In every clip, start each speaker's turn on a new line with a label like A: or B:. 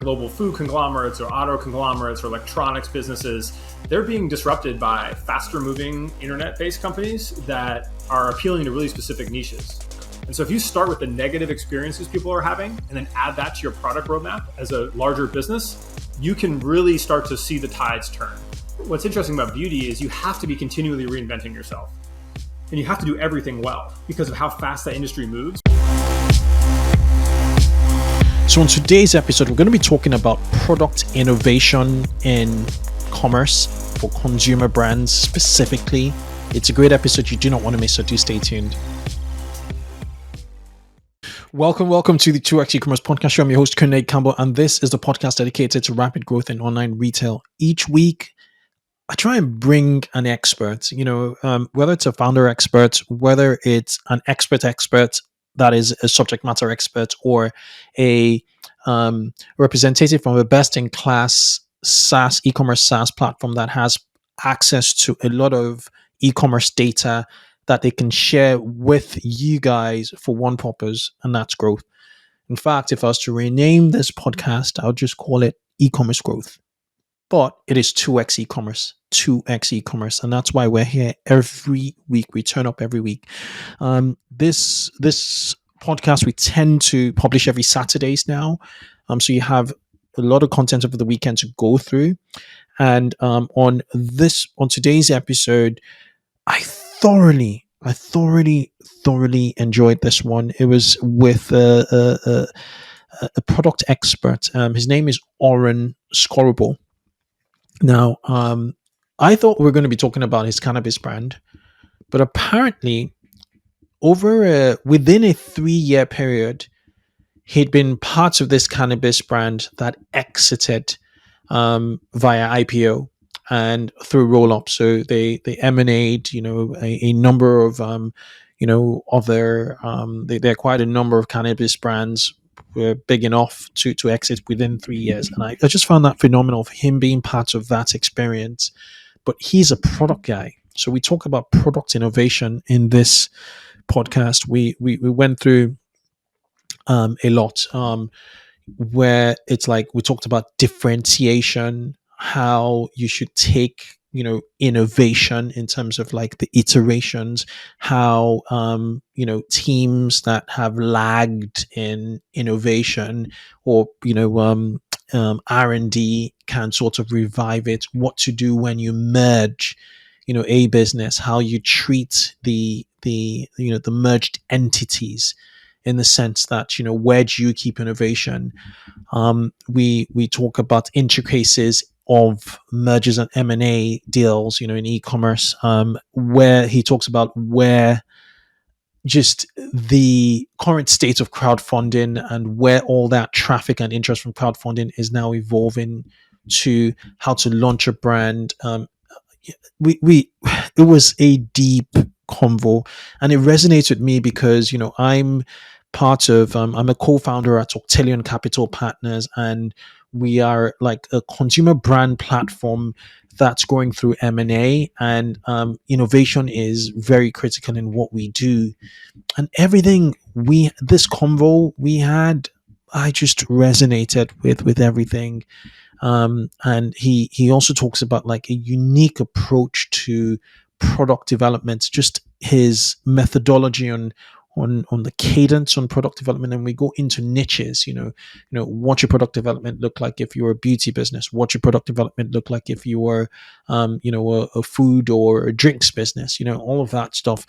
A: global food conglomerates or auto conglomerates or electronics businesses, they're being disrupted by faster moving internet-based companies that are appealing to really specific niches. And so if you start with the negative experiences people are having and then add that to your product roadmap as a larger business, you can really start to see the tides turn. What's interesting about beauty is you have to be continually reinventing yourself. And you have to do everything well because of how fast that industry moves.
B: So in today's episode, we're going to be talking about product innovation in commerce for consumer brands specifically. It's a great episode you do not want to miss, so do stay tuned. Welcome to the 2x eCommerce podcast show. I'm your host, Kunle, and this is the podcast dedicated to rapid growth in online retail. Each week, I try and bring an expert, whether it's a founder expert, whether it's an expert that is a subject matter expert, or a representative from a best-in-class SaaS, e-commerce SaaS platform that has access to a lot of e-commerce data that they can share with you guys for one purpose, and that's growth. In fact, if I was to rename this podcast, I would just call it e-commerce growth. But it is 2x e-commerce, and that's why we're here every week. We turn up every week. This podcast we tend to publish every Saturdays now, so you have a lot of content over the weekend to go through. And on today's episode, I thoroughly enjoyed this one. It was with a product expert. His name is Oren Schauble. Now, I thought we were going to be talking about his cannabis brand, but apparently within a 3-year period, he'd been part of this cannabis brand that exited via IPO and through roll-up. So they emanate, a number of, they acquired a number of cannabis brands were big enough to exit within 3 years. And I just found that phenomenal for him being part of that experience. But he's a product guy. So we talk about product innovation in this podcast. We went through a lot where it's like we talked about differentiation, how you should take innovation in terms of like the iterations, how teams that have lagged in innovation or R&D can sort of revive it, what to do when you merge a business, how you treat the merged entities, in the sense that where do you keep innovation. We talk about intricacies of mergers and M&A deals, in e-commerce, where he talks about where just the current state of crowdfunding and where all that traffic and interest from crowdfunding is now evolving to how to launch a brand. It was a deep convo, and it resonates with me because I'm part of I'm a co-founder at Octillion Capital Partners, and we are like a consumer brand platform that's going through M&A, and innovation is very critical in what we do. And everything this convo we had, I just resonated with everything. And he also talks about like a unique approach to product development, just his methodology on the cadence on product development. And we go into niches, what your product development look like if you're a beauty business, what your product development look like if you were a food or a drinks business, all of that stuff.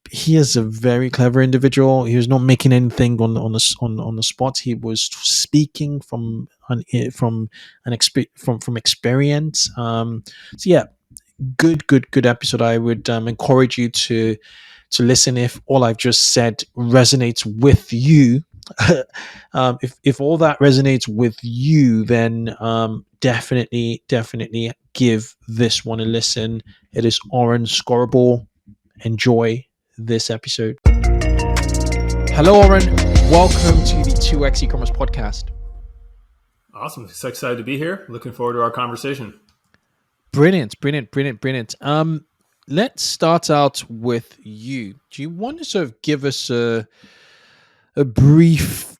B: He is a very clever individual. He was not making anything on the spot. He was speaking from experience. So yeah, good episode. I would encourage you to listen if all I've just said resonates with you. If all that resonates with you, then definitely give this one a listen. It is Oren Schauble. Enjoy this episode. Hello, Oren. Welcome to the 2x e-commerce podcast.
A: Awesome. So excited to be here. Looking forward to our conversation.
B: Brilliant. Let's start out with you. Do you want to sort of give us a brief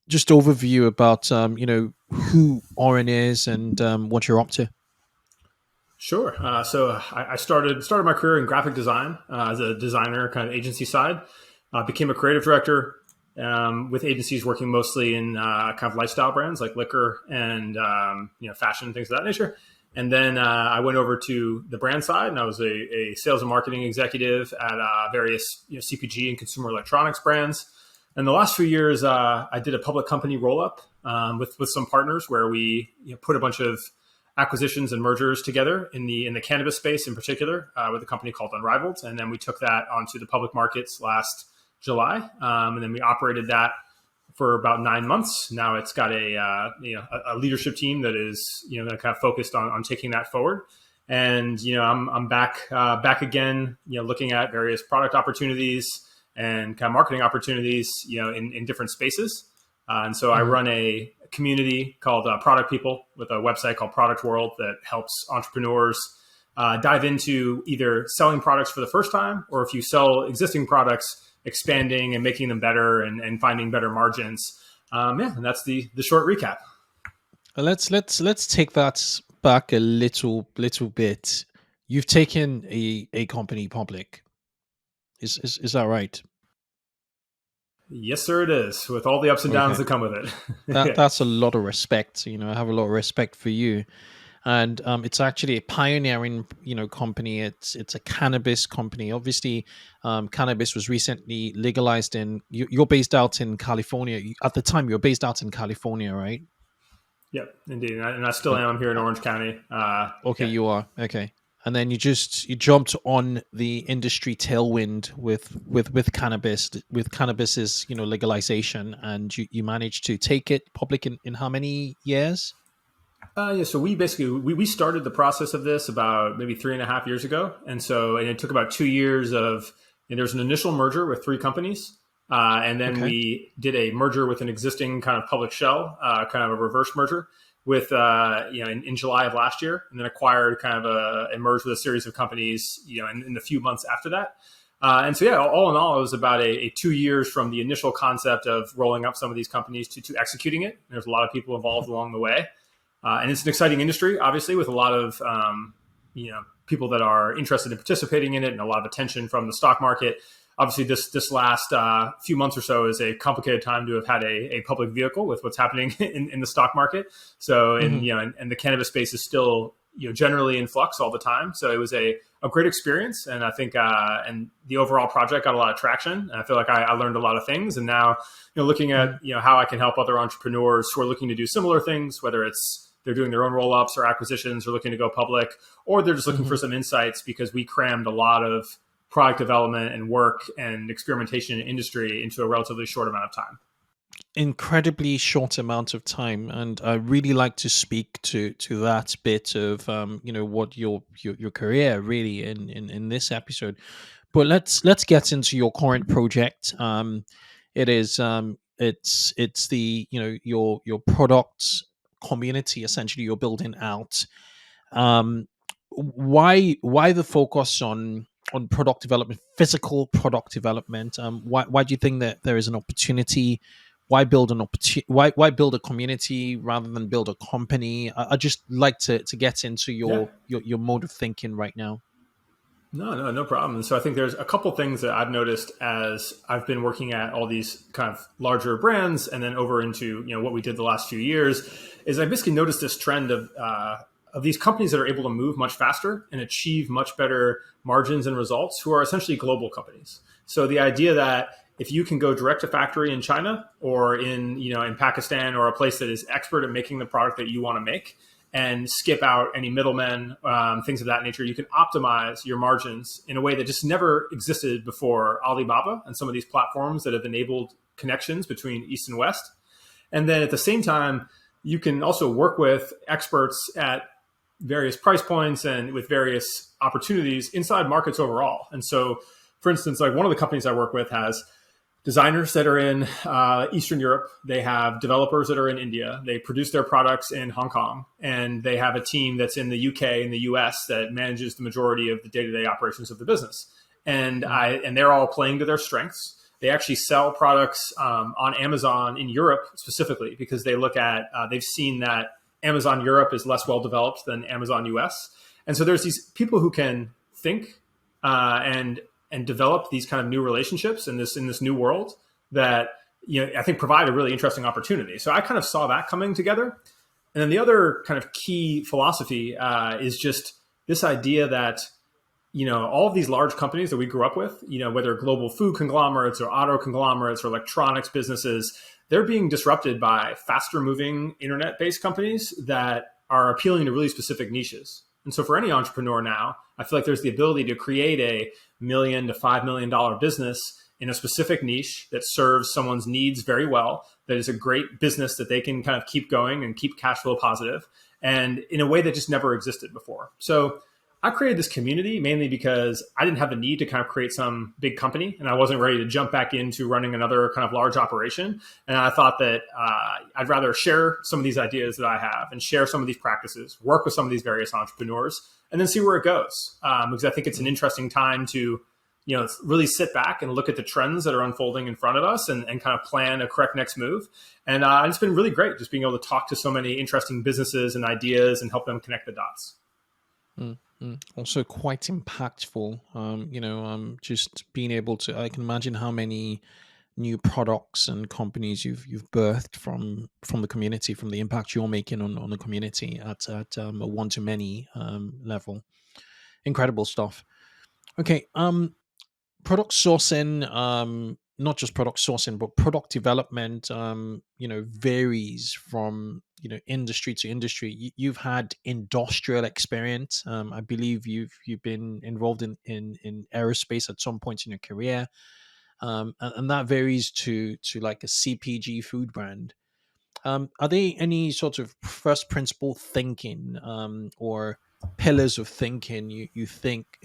B: just overview about who Oren is and what you're up to?
A: Sure. So I started my career in graphic design as a designer, kind of agency side. Became a creative director with agencies working mostly in kind of lifestyle brands like liquor and fashion, things of that nature. And then I went over to the brand side, and I was a sales and marketing executive at various CPG and consumer electronics brands. And the last few years, I did a public company roll up with some partners where we put a bunch of acquisitions and mergers together in the cannabis space in particular with a company called Unrivaled. And then we took that onto the public markets last July. And then we operated that for about 9 months. Now it's got a leadership team that is kind of focused on taking that forward. And I'm back again, looking at various product opportunities and kind of marketing opportunities, in different spaces. And so I run a community called Product People with a website called Product World that helps entrepreneurs dive into either selling products for the first time, or if you sell existing products, expanding and making them better and finding better margins. And that's the short recap.
B: Let's take that back a little bit. You've taken a company public. Is that right?
A: Yes, sir, it is, with all the ups and downs that come with it.
B: That's a lot of respect. I have a lot of respect for you. And it's actually a pioneering, company. It's a cannabis company. Obviously, cannabis was recently legalized you're based out in California. At the time, you were based out in California, right?
A: Yep, indeed. And I still am. I'm here in Orange County.
B: Okay, you are. Okay. And then you jumped on the industry tailwind with cannabis's legalization, and you managed to take it public in how many years?
A: So we started the process of this about maybe 3.5 years ago, and it took about 2 years and there's an initial merger with 3 companies, and then we did a merger with an existing kind of public shell, kind of a reverse merger with in July of last year, and then acquired kind of and merged with a series of companies in the few months after that. All in all, it was about a 2 years from the initial concept of rolling up some of these companies to executing it. There's a lot of people involved along the way. And it's an exciting industry, obviously, with a lot of people that are interested in participating in it, and a lot of attention from the stock market. Obviously, this last few months or so is a complicated time to have had a public vehicle with what's happening in the stock market. So, and the cannabis space is still generally in flux all the time. So it was a great experience, and I think and the overall project got a lot of traction. And I feel like I learned a lot of things, and now looking at how I can help other entrepreneurs who are looking to do similar things, whether it's they're doing their own roll-ups or acquisitions or looking to go public, or they're just looking for some insights, because we crammed a lot of product development and work and experimentation in industry into a relatively short amount of time.
B: Incredibly short amount of time, and I really like to speak to that bit of what your career really in this episode. But let's get into your current project. It is it's the your product community essentially you're building out. Why the focus on product development, physical product development? Why do you think that there is an opportunity? Why build why build a community rather than build a company? I just like to get into your mode of thinking right now.
A: No problem. And so I think there's a couple things that I've noticed as I've been working at all these kind of larger brands, and then over into what we did the last few years, is I basically noticed this trend of these companies that are able to move much faster and achieve much better margins and results, who are essentially global companies. So the idea that if you can go direct to factory in China or in Pakistan, or a place that is expert at making the product that you want to make, and skip out any middlemen, things of that nature, you can optimize your margins in a way that just never existed before Alibaba and some of these platforms that have enabled connections between East and West. And then at the same time, you can also work with experts at various price points and with various opportunities inside markets overall. And so, for instance, like one of the companies I work with has designers that are in Eastern Europe. They have developers that are in India. They produce their products in Hong Kong, and they have a team that's in the UK and the US that manages the majority of the day-to-day operations of the business. And they're all playing to their strengths. they actually sell products on Amazon in Europe specifically because they look at, they've seen that Amazon Europe is less well developed than Amazon US. And so there's these people who can think and develop these kind of new relationships in this new world that I think provide a really interesting opportunity. So I kind of saw that coming together. And then the other kind of key philosophy is just this idea that all of these large companies that we grew up with, whether global food conglomerates or auto conglomerates or electronics businesses, they're being disrupted by faster moving internet-based companies that are appealing to really specific niches. And so for any entrepreneur now, I feel like there's the ability to create a $1 million to $5 million business in a specific niche that serves someone's needs very well, that is a great business that they can kind of keep going and keep cash flow positive, and in a way that just never existed before. So I created this community mainly because I didn't have the need to kind of create some big company, and I wasn't ready to jump back into running another kind of large operation. And I thought that I'd rather share some of these ideas that I have and share some of these practices, work with some of these various entrepreneurs, and then see where it goes. Because I think it's an interesting time to really sit back and look at the trends that are unfolding in front of us and kind of plan a correct next move. And it's been really great just being able to talk to so many interesting businesses and ideas and help them connect the dots.
B: Also quite impactful, just being able to, I can imagine how many new products and companies you've birthed from the community, from the impact you're making on the community at a one-to-many level. Incredible stuff. Okay, product sourcing, not just product sourcing, but product development, varies from industry to industry. You've had industrial experience. I believe you've been involved in aerospace at some point in your career, and that varies to like a CPG food brand. Are there any sort of first principle thinking or pillars of thinking you think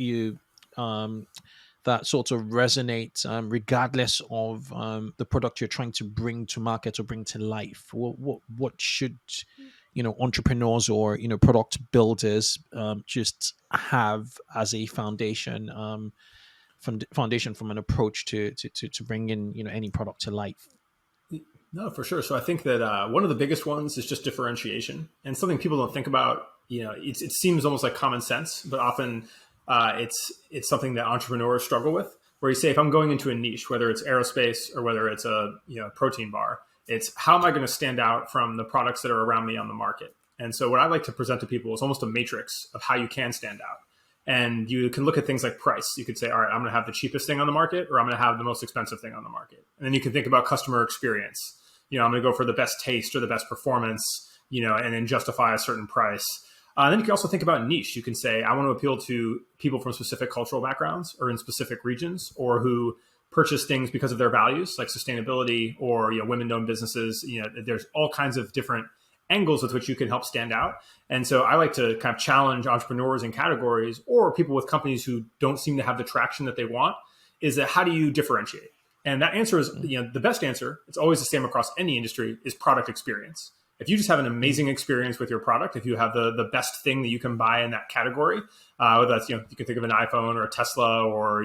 B: that sort of resonate regardless of the product you're trying to bring to market or bring to life? What should entrepreneurs or product builders just have as a foundation foundation from an approach to bring in any product to life?
A: No, for sure. So I think that one of the biggest ones is just differentiation, and something people don't think about. It seems almost like common sense, but often it's something that entrepreneurs struggle with. Where you say, if I'm going into a niche, whether it's aerospace or whether it's a protein bar, it's how am I going to stand out from the products that are around me on the market? And so what I like to present to people is almost a matrix of how you can stand out. And you can look at things like price. You could say, all right, I'm going to have the cheapest thing on the market, or I'm going to have the most expensive thing on the market. And then you can think about customer experience. I'm going to go for the best taste or the best performance, and then justify a certain price. Then you can also think about niche. You can say, I want to appeal to people from specific cultural backgrounds or in specific regions, or who purchase things because of their values, like sustainability or women-owned businesses. There's all kinds of different angles with which you can help stand out. And so I like to kind of challenge entrepreneurs in categories or people with companies who don't seem to have the traction that they want, is that how do you differentiate? And that answer is, the best answer, it's always the same across any industry, is product experience. If you just have an amazing experience with your product, if you have the best thing that you can buy in that category, whether that's, you can think of an iPhone or a Tesla or,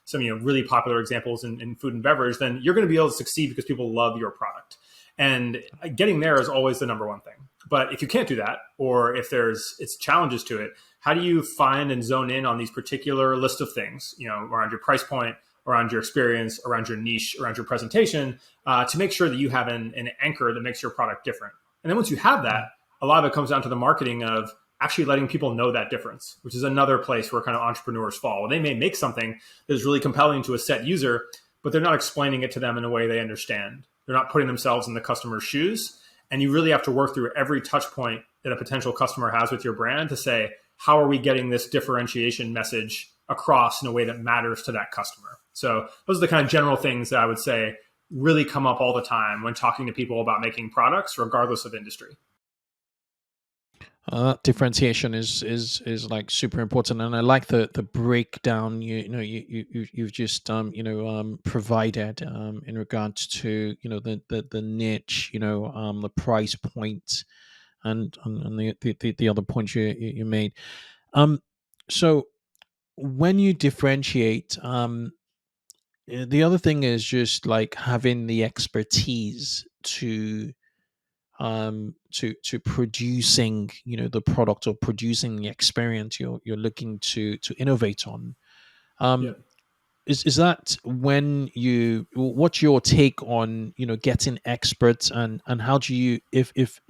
A: some, really popular examples in food and beverage, then you're going to be able to succeed because people love your product. And getting there is always the number one thing. But if you can't do that, or if it's challenges to it, how do you find and zone in on these particular list of things, around your price point, around your experience, around your niche, around your presentation, to make sure that you have an anchor that makes your product different. And then once you have that, a lot of it comes down to the marketing of actually letting people know that difference, which is another place where kind of entrepreneurs fall. They may make something that is really compelling to a set user, but they're not explaining it to them in a way they understand. They're not putting themselves in the customer's shoes. And you really have to work through every touch point that a potential customer has with your brand to say, how are we getting this differentiation message across in a way that matters to that customer? So those are the kind of general things that I would say really come up all the time when talking to people about making products, regardless of industry.
B: Differentiation is like super important, and I like the breakdown you've just provided in regards to the niche, the price point, and the other points you made. So when you differentiate, the other thing is just like having the expertise to producing, the product or producing the experience you're looking to innovate on.
A: Yeah.
B: um is that when what's your take on, getting experts, and how do you, if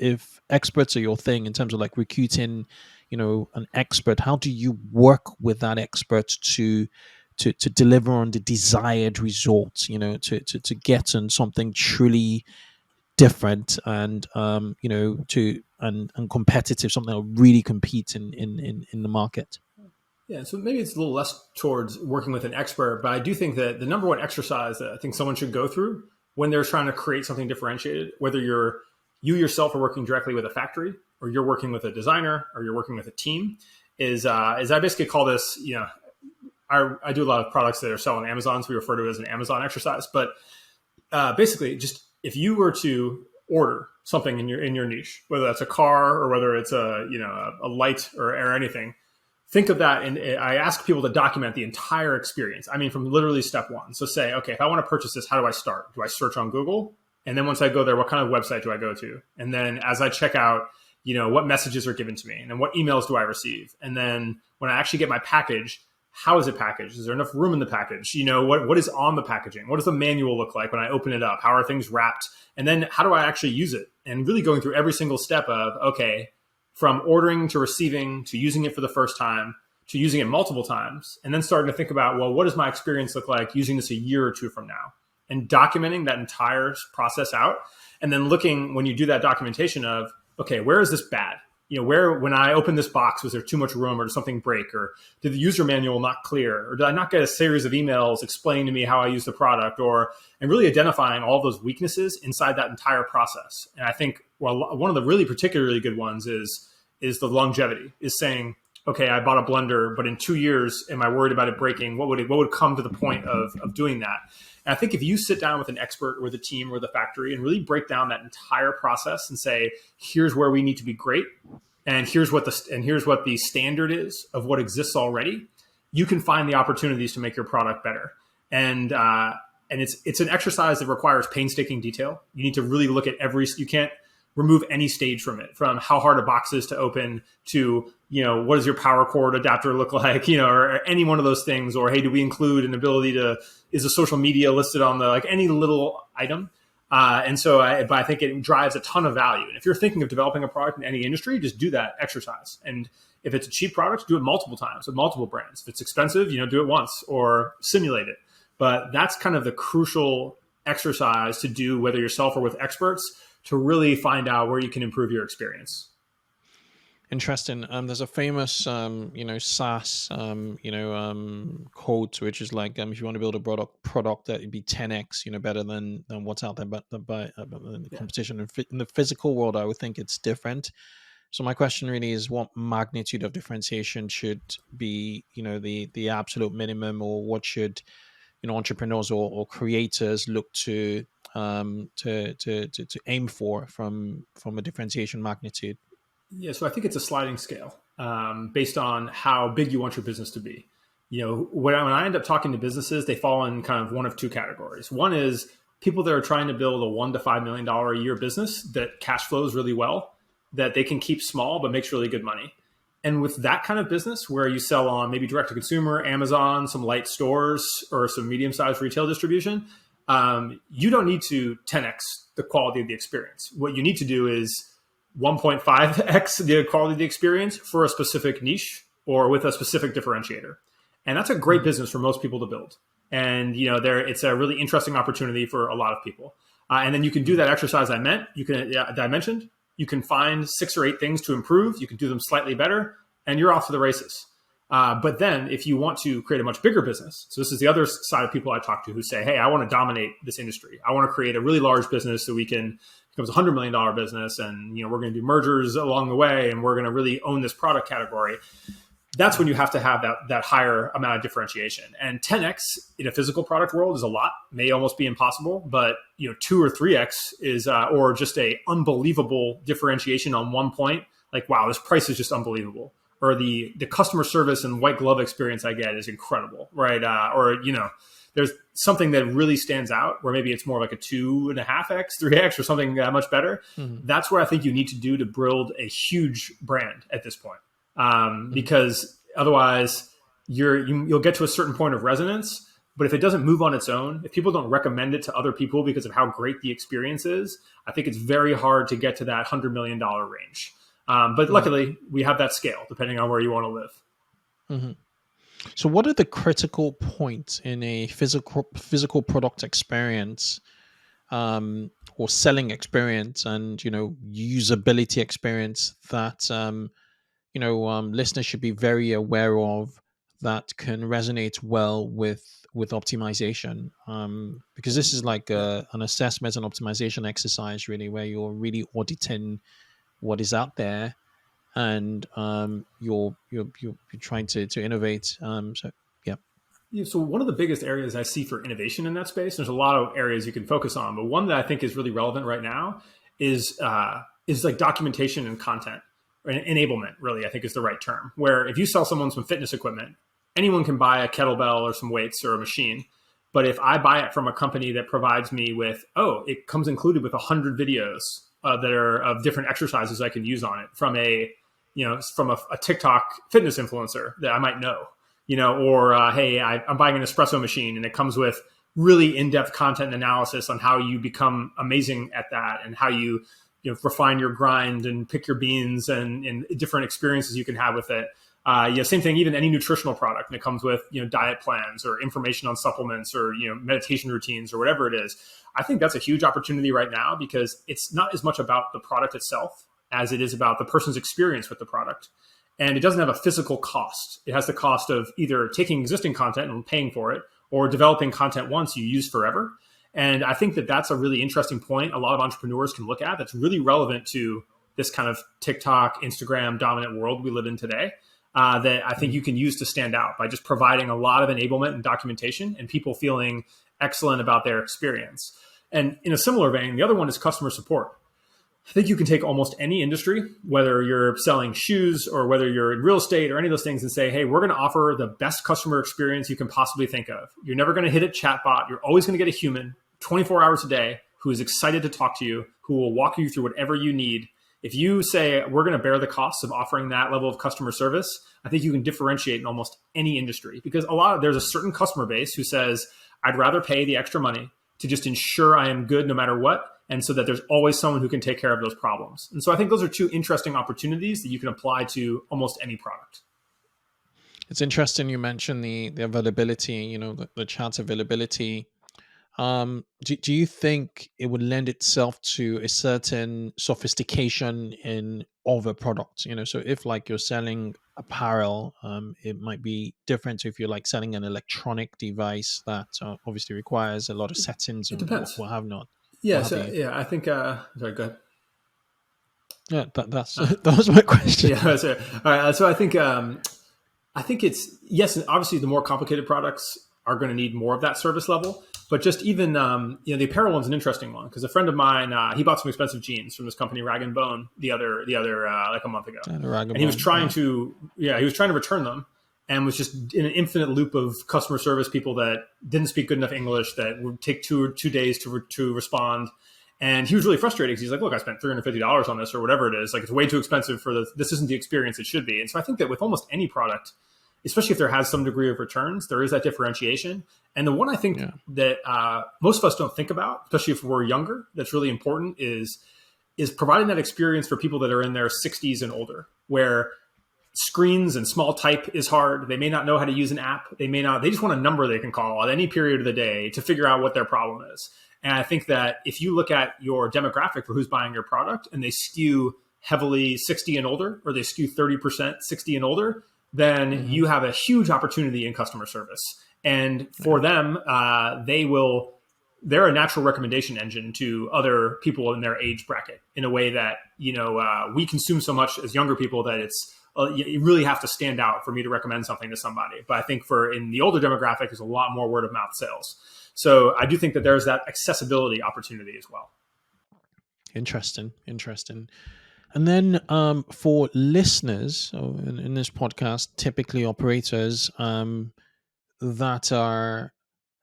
B: experts are your thing in terms of like recruiting, an expert, how do you work with that expert to deliver on the desired results, to get on something truly different, and and competitive, something that really competes in the market?
A: Yeah, so maybe it's a little less towards working with an expert, but I do think that the number one exercise that I think someone should go through when they're trying to create something differentiated, whether you yourself are working directly with a factory, or you're working with a designer, or you're working with a team, is I basically call this, I do a lot of products that are sold on Amazon, so we refer to it as an Amazon exercise. But basically, just if you were to order something in your niche, whether that's a car or whether it's a light or anything, think of that. And I ask people to document the entire experience. I mean, from literally step one. So say, okay, if I want to purchase this, how do I start? Do I search on Google? And then once I go there, what kind of website do I go to? And then as I check out, what messages are given to me? And then what emails do I receive? And then when I actually get my package, how is it packaged? Is there enough room in the package? What is on the packaging? What does the manual look like when I open it up? How are things wrapped? And then how do I actually use it? And really going through every single step of, okay, from ordering to receiving to using it for the first time to using it multiple times, and then starting to think about, well, what does my experience look like using this a year or two from now? And documenting that entire process out. And then looking, when you do that documentation of, okay, where is this bad? Where, when I opened this box, was there too much room, or did something break, or did the user manual not clear, or did I not get a series of emails explaining to me how I use the product, and really identifying all those weaknesses inside that entire process. And I think, well, one of the really particularly good ones is the longevity, is saying, okay, I bought a blender, but in 2 years, am I worried about it breaking? What would come to the point of doing that? And I think if you sit down with an expert or the team or the factory and really break down that entire process and say, here's where we need to be great, and here's what the standard is of what exists already, you can find the opportunities to make your product better. And it's an exercise that requires painstaking detail. You need to really look at you can't remove any stage from it, from how hard a box is to open to, what does your power cord adapter look like, or any one of those things, or, hey, do we include an ability is the social media listed on any little item? But I think it drives a ton of value. And if you're thinking of developing a product in any industry, just do that exercise. And if it's a cheap product, do it multiple times with multiple brands. If it's expensive, do it once or simulate it. But that's kind of the crucial exercise to do, whether yourself or with experts, to really find out where you can improve your experience.
B: Interesting. There's a famous, SaaS, quote, which is like, if you want to build a product that would be 10x, better than what's out there, but the competition in the physical world, I would think it's different. So my question really is, what magnitude of differentiation should be, the absolute minimum, or what should, entrepreneurs or creators look to aim for from a differentiation magnitude?
A: Yeah, so I think it's a sliding scale based on how big you want your business to be. When I end up talking to businesses, they fall in kind of one of two categories. One is people that are trying to build a $1 to $5 million a year business that cash flows really well, that they can keep small but makes really good money. And with that kind of business, where you sell on maybe direct to consumer, Amazon, some light stores, or some medium-sized retail distribution, you don't need to 10x the quality of the experience. What you need to do is 1.5x the quality of the experience for a specific niche or with a specific differentiator. And that's a great business for most people to build. And it's a really interesting opportunity for a lot of people. And then you can do that exercise I mentioned. You can find 6 or 8 things to improve. You can do them slightly better, and you're off to the races. But then if you want to create a much bigger business, so this is the other side of people I talk to who say, hey, I want to dominate this industry. I want to create a really large business so becomes a $100 million business, and we're going to do mergers along the way, and we're going to really own this product category. That's when you have to have that higher amount of differentiation. And 10x in a physical product world is a lot, may almost be impossible, but 2 or 3x is, or just a unbelievable differentiation on one point. Like, wow, this price is just unbelievable. Or the customer service and white glove experience I get is incredible, right? there's something that really stands out where maybe it's more like a 2.5x, 3x, or something much better.
B: Mm-hmm.
A: That's where I think you need to do to build a huge brand at this point.
B: Mm-hmm.
A: Because otherwise you'll get to a certain point of resonance. But if it doesn't move on its own, if people don't recommend it to other people because of how great the experience is, I think it's very hard to get to that $100 million range. But luckily, we have that scale, depending on where you want to live.
B: Mm-hmm. So what are the critical points in a physical product experience or selling experience and, usability experience that, listeners should be very aware of that can resonate well with optimization? Because this is like an assessment and optimization exercise, really, where you're really auditing what is out there, and you're trying to innovate. So yeah.
A: Yeah, so one of the biggest areas I see for innovation in that space, there's a lot of areas you can focus on, but one that I think is really relevant right now is like documentation and content. Enablement, really, I think is the right term. Where if you sell someone some fitness equipment, anyone can buy a kettlebell or some weights or a machine. But if I buy it from a company that provides me with, it comes included with 100 videos that are of different exercises I can use on it from a TikTok fitness influencer that I might know, or hey, I'm buying an espresso machine and it comes with really in-depth content and analysis on how you become amazing at that and how you refine your grind and pick your beans and different experiences you can have with it. Same thing, even any nutritional product, and it comes with, diet plans or information on supplements or, meditation routines or whatever it is. I think that's a huge opportunity right now because it's not as much about the product itself as it is about the person's experience with the product. And it doesn't have a physical cost. It has the cost of either taking existing content and paying for it or developing content once you use forever. And I think that that's a really interesting point a lot of entrepreneurs can look at that's really relevant to this kind of TikTok, Instagram dominant world we live in today, that I think you can use to stand out by just providing a lot of enablement and documentation and people feeling excellent about their experience. And in a similar vein, the other one is customer support. I think you can take almost any industry, whether you're selling shoes or whether you're in real estate or any of those things, and say, hey, we're going to offer the best customer experience you can possibly think of. You're never going to hit a chatbot. You're always going to get a human 24 hours a day who is excited to talk to you, who will walk you through whatever you need. If you say we're going to bear the costs of offering that level of customer service, I think you can differentiate in almost any industry because there's a certain customer base who says, I'd rather pay the extra money to just ensure I am good no matter what. And so that there's always someone who can take care of those problems. And so I think those are two interesting opportunities that you can apply to almost any product.
B: It's interesting you mentioned the availability, the chat availability. Do you think it would lend itself to a certain sophistication in other products? So if like you're selling apparel, it might be different if you're like selling an electronic device that obviously requires a lot of settings and what have not.
A: Yeah, I think. Sorry, go ahead.
B: Yeah, that was my question.
A: Yeah, that's it. All right, so I think it's yes, and obviously the more complicated products are going to need more of that service level. But just even the apparel one's an interesting one because a friend of mine he bought some expensive jeans from this company Rag & Bone the other like a month ago, and he was trying to return them. And was just in an infinite loop of customer service people that didn't speak good enough English that would take two days to respond. And he was really frustrated because he's like, look, I spent $350 on this or whatever it is. Like, it's way too expensive this isn't the experience it should be. And so I think that with almost any product, especially if there has some degree of returns, there is that differentiation. And the one I think that most of us don't think about, especially if we're younger, that's really important is providing that experience for people that are in their 60s and older, where screens and small type is hard. They may not know how to use an app. They just want a number they can call at any period of the day to figure out what their problem is. And I think that if you look at your demographic for who's buying your product and they skew heavily 60 and older, or they skew 30% 60 and older, then you have a huge opportunity in customer service. And for them, they're a natural recommendation engine to other people in their age bracket in a way that, we consume so much as younger people that you really have to stand out for me to recommend something to somebody. But I think in the older demographic, there's a lot more word of mouth sales. So I do think that there's that accessibility opportunity as well.
B: Interesting. And then for listeners in this podcast, typically operators that are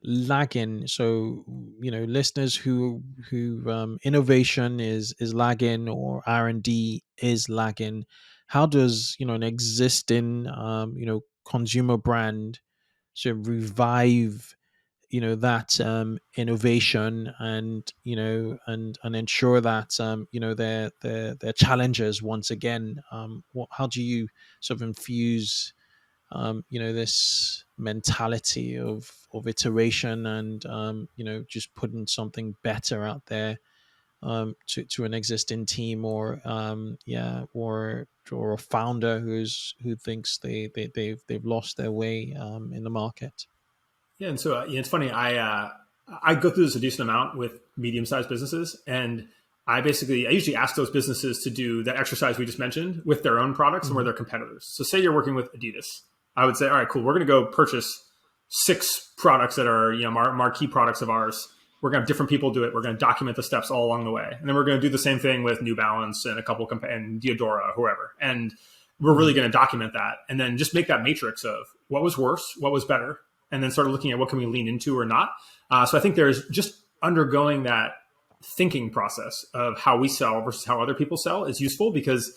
B: lagging. So listeners who innovation is lagging or R&D is lagging, how does an existing consumer brand sort of revive that innovation, and and ensure that their challenges once again? How do you sort of infuse this mentality of iteration, and just putting something better out there to an existing team, or or a founder who thinks they've lost their way in the market?
A: Yeah, and so it's funny. I go through this a decent amount with medium-sized businesses, and I usually ask those businesses to do that exercise we just mentioned with their own products and where
B: Mm-hmm.
A: they're competitors. So, say you're working with Adidas, I would say, all right, cool. We're going to go purchase 6 products that are marquee products of ours. We're going to have different people do it. We're going to document the steps all along the way, and then we're going to do the same thing with New Balance and a couple and Diodora, whoever, and we're really going to document that, and then just make that matrix of what was worse, what was better, and then start looking at what can we lean into or not. So I think there's just undergoing that thinking process of how we sell versus how other people sell is useful, because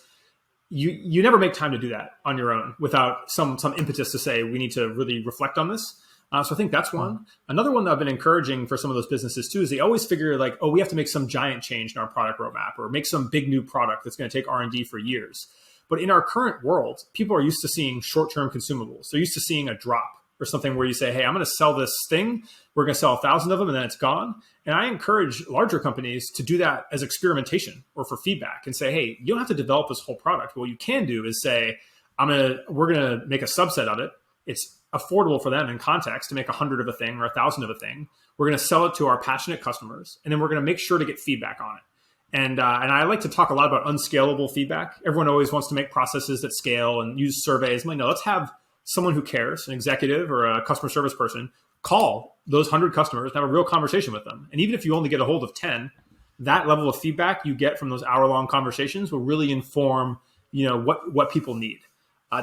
A: you never make time to do that on your own without some impetus to say we need to really reflect on this. So I think that's one. Another one that I've been encouraging for some of those businesses too is they always figure like, oh, we have to make some giant change in our product roadmap or make some big new product that's going to take R&D for years. But in our current world, people are used to seeing short-term consumables. They're used to seeing a drop or something where you say, hey, I'm going to sell this thing. We're going to sell 1,000 of them and then it's gone. And I encourage larger companies to do that as experimentation or for feedback and say, hey, you don't have to develop this whole product. What you can do is say, we're going to make a subset of it. It's affordable for them in context to make 100 of a thing or 1,000 of a thing. We're going to sell it to our passionate customers, and then we're going to make sure to get feedback on it. And I like to talk a lot about unscalable feedback. Everyone always wants to make processes that scale and use surveys. I'm like, no, let's have someone who cares, an executive or a customer service person, call those 100 customers and have a real conversation with them. And even if you only get a hold of 10, that level of feedback you get from those hour-long conversations will really inform, what people need.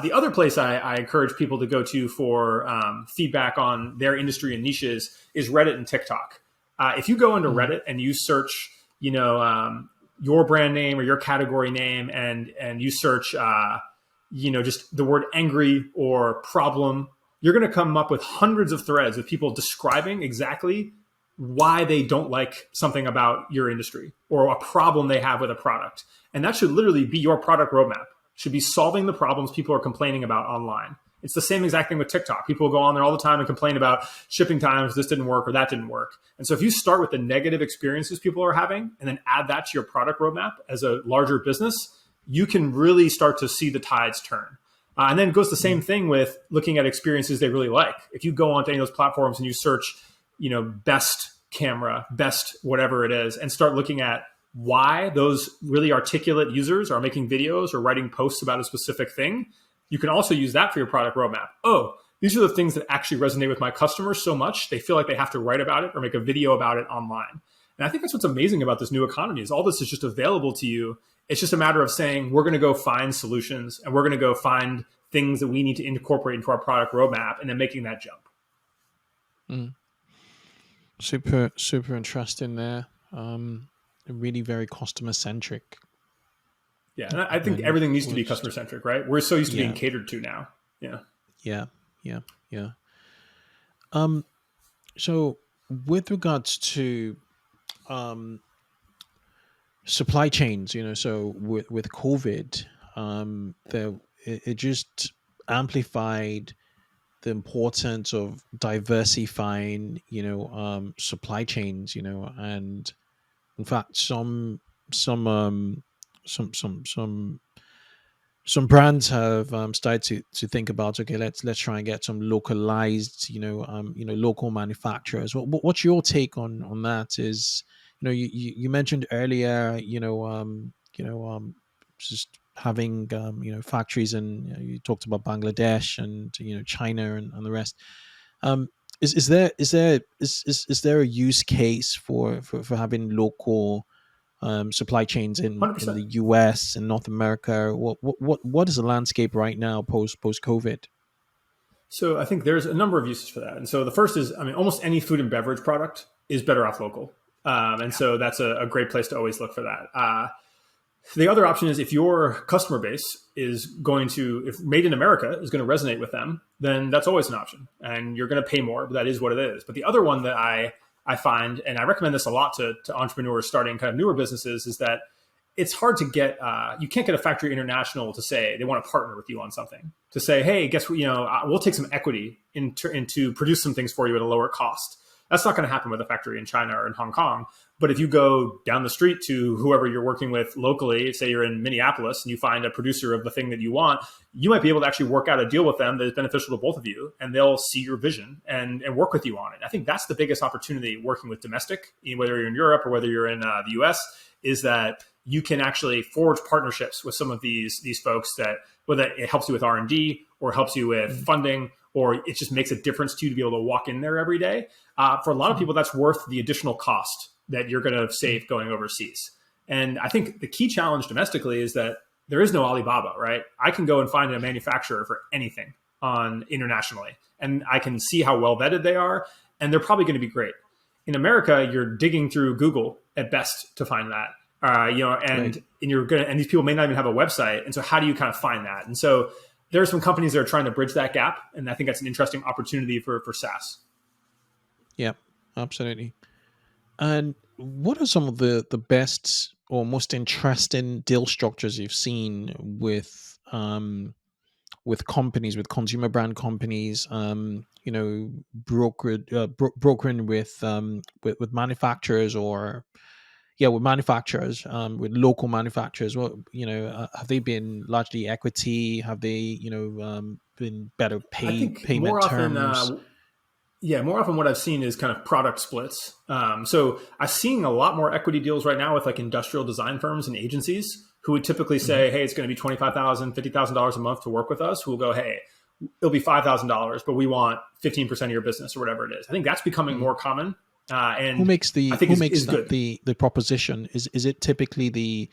A: The other place I encourage people to go to for feedback on their industry and niches is Reddit and TikTok. If you go into Reddit and you search, your brand name or your category name, and you search, just the word angry or problem, you're going to come up with hundreds of threads of people describing exactly why they don't like something about your industry or a problem they have with a product. And that should literally be your product roadmap. Should be solving the problems people are complaining about online. It's the same exact thing with TikTok. People go on there all the time and complain about shipping times, this didn't work or that didn't work. And so if you start with the negative experiences people are having and then add that to your product roadmap as a larger business, you can really start to see the tides turn. And then it goes the same thing with looking at experiences they really like. If you go onto any of those platforms and you search, best camera, best whatever it is, and start looking at why those really articulate users are making videos or writing posts about a specific thing, you can also use that for your product roadmap. Oh, these are the things that actually resonate with my customers so much, they feel like they have to write about it or make a video about it online. And I think that's what's amazing about this new economy is all this is just available to you. It's just a matter of saying, we're going to go find solutions and we're going to go find things that we need to incorporate into our product roadmap and then making that jump.
B: Super, super interesting there. Really very customer centric.
A: Yeah. And I think everything needs to be customer centric, right? We're so used to being catered to now. Yeah.
B: Yeah. So with regards to supply chains, so with COVID, it just amplified the importance of diversifying, supply chains, and in fact, some brands have started to think about, okay, let's try and get some localized, local manufacturers. What's your take on that? Is you mentioned earlier, just having factories, and you talked about Bangladesh and China and the rest. Is there a use case for having local supply chains in
A: 100%.
B: the US and North America? What is the landscape right now post COVID?
A: So I think there's a number of uses for that. And so the first is, I mean, almost any food and beverage product is better off local. And so that's a great place to always look for that. The other option is if your customer base is going to, if made in America is going to resonate with them, then that's always an option. And you're going to pay more, but that is what it is. But the other one that I find, and I recommend this a lot to entrepreneurs starting kind of newer businesses, is that it's hard to get, you can't get a factory international to say they want to partner with you on something. To say, hey, guess what, we'll take some equity into produce some things for you at a lower cost. That's not going to happen with a factory in China or in Hong Kong. But if you go down the street to whoever you're working with locally, say you're in Minneapolis and you find a producer of the thing that you want, you might be able to actually work out a deal with them that is beneficial to both of you, and they'll see your vision and work with you on it. I think that's the biggest opportunity working with domestic, whether you're in Europe or whether you're in the US, is that you can actually forge partnerships with some of these folks that, whether it helps you with R&D or helps you with funding, or it just makes a difference to you to be able to walk in there every day. For a lot of people, that's worth the additional cost that you're going to save going overseas. And I think the key challenge domestically is that there is no Alibaba, right? I can go and find a manufacturer for anything on internationally, and I can see how well vetted they are, and they're probably going to be great. In America, you're digging through Google at best to find that. And these people may not even have a website. And so how do you kind of find that? And so there are some companies that are trying to bridge that gap. And I think that's an interesting opportunity for SaaS.
B: Yeah, absolutely. And what are some of the best or most interesting deal structures you've seen with companies, with consumer brand companies, brokering with manufacturers with local manufacturers? Well, have they been largely equity? Have they, been better payment terms?
A: More often what I've seen is kind of product splits. So I'm seeing a lot more equity deals right now with like industrial design firms and agencies who would typically say, hey, it's going to be $25,000, $50,000 a month to work with us. Who will go, hey, it'll be $5,000, but we want 15% of your business or whatever it is. I think that's becoming more common. And
B: who makes the proposition? Is it typically the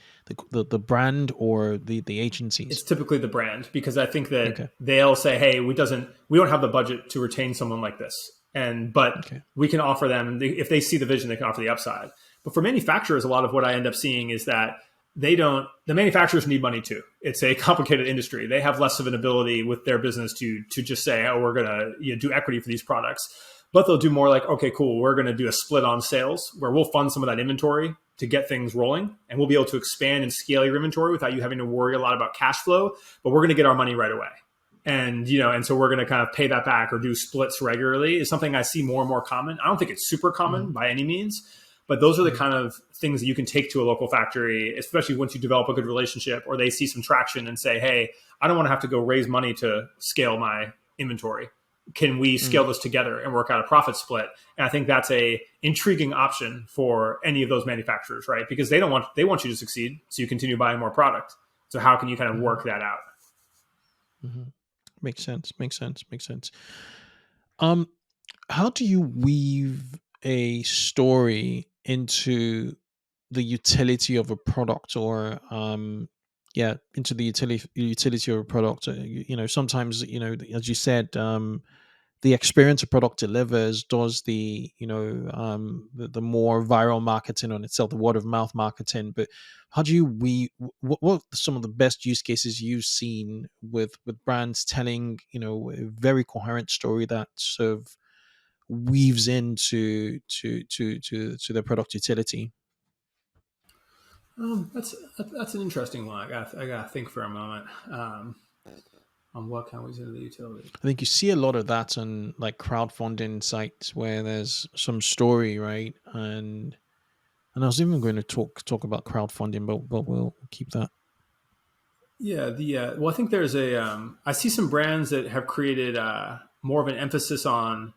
B: brand or the agencies?
A: It's typically the brand, because I think that they'll say, hey, we don't have the budget to retain someone like this. But we can offer them, if they see the vision, they can offer the upside. But for manufacturers, a lot of what I end up seeing is that the manufacturers need money too. It's a complicated industry. They have less of an ability with their business to just say, oh, we're going to do equity for these products. But they'll do more like, okay, cool, we're going to do a split on sales where we'll fund some of that inventory to get things rolling. And we'll be able to expand and scale your inventory without you having to worry a lot about cash flow. But we're going to get our money right away. And, so we're going to kind of pay that back or do splits regularly is something I see more and more common. I don't think it's super common by any means, but those are the kind of things that you can take to a local factory, especially once you develop a good relationship or they see some traction and say, hey, I don't want to have to go raise money to scale my inventory. Can we scale this together and work out a profit split? And I think that's a intriguing option for any of those manufacturers, right? Because they want you to succeed, so you continue buying more product. So how can you kind of work that out?
B: Mm-hmm. Makes sense. How do you weave a story into the utility of a product, or into the utility of a product? Sometimes, as you said, the experience a product delivers does the more viral marketing on itself, the word of mouth marketing. But how do you what are some of the best use cases you've seen with brands telling a very coherent story that sort of weaves into their product utility?
A: That's an interesting one. I got to think for a moment. On what can we do the utility?
B: I think you see a lot of that on like crowdfunding sites where there's some story, right? And I was even going to talk about crowdfunding, but we'll keep that.
A: Yeah. Well, I think there's I see some brands that have created more of an emphasis on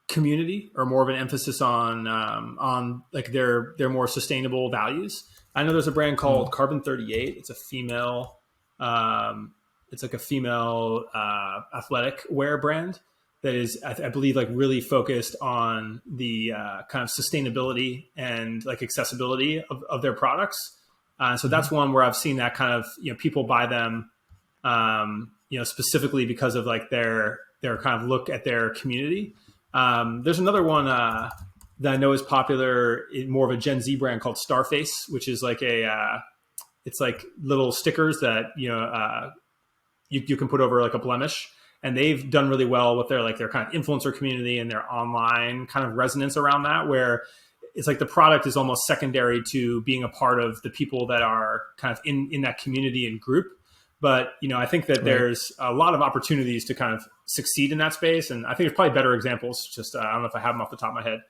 A: community, or more of an emphasis on like their more sustainable values. I know there's a brand called Carbon 38. It's a female. It's like a female athletic wear brand that is, I believe, like really focused on the kind of sustainability and like accessibility of their products. So that's one where I've seen that kind of, people buy them, specifically because of like their their kind of look at their community. There's another one that I know is popular in more of a Gen Z brand called Starface, which is like it's like little stickers that you can put over like a blemish, and they've done really well with their kind of influencer community and their online kind of resonance around that, where it's like the product is almost secondary to being a part of the people that are kind of in that community and group. But, I think that there's a lot of opportunities to kind of succeed in that space. And I think there's probably better examples. Just, I don't know if I have them off the top of my head.